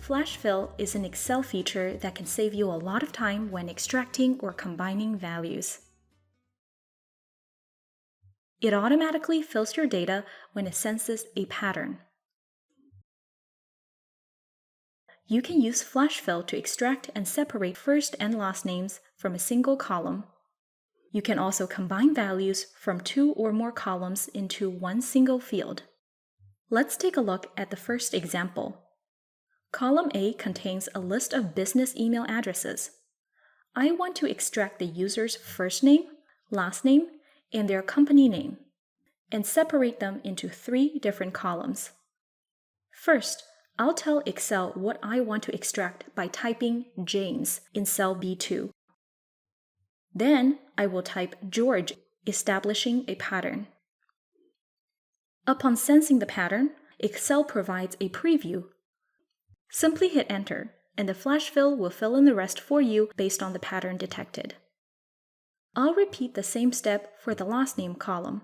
Flash Fill is an Excel feature that can save you a lot of time when extracting or combining values. It automatically fills your data when it senses a pattern. You can use Flash Fill to extract and separate first and last names from a single column. You can also combine values from 2 or more columns into one single field. Let's take a look at the first example. Column A contains a list of business email addresses. I want to extract the user's first name, last name, and their company name, and separate them into 3 different columns. First, I'll tell Excel what I want to extract by typing James in cell B2. Then I will type George, establishing a pattern. Upon sensing the pattern, Excel provides a preview. Simply hit Enter, and the Flash Fill will fill in the rest for you based on the pattern detected. I'll repeat the same step for the last name column.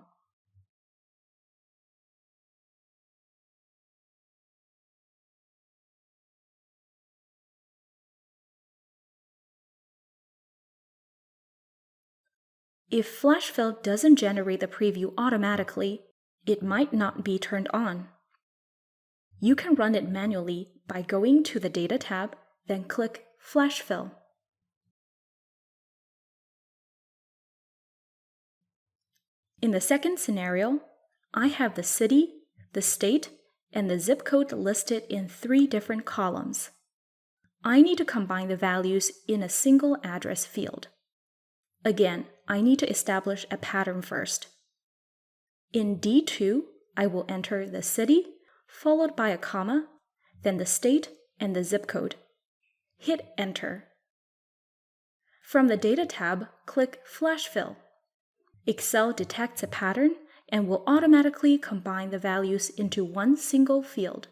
If Flash Fill doesn't generate the preview automatically, it might not be turned on. You can run it manually by going to the Data tab, then click Flash Fill. In the second scenario, I have the city, the state, and the zip code listed in 3 different columns. I need to combine the values in a single address field. Again, I need to establish a pattern first. In D2, I will enter the city, followed by a comma, then the state and the zip code. Hit Enter. From the Data tab, click Flash Fill. Excel detects a pattern and will automatically combine the values into one single field.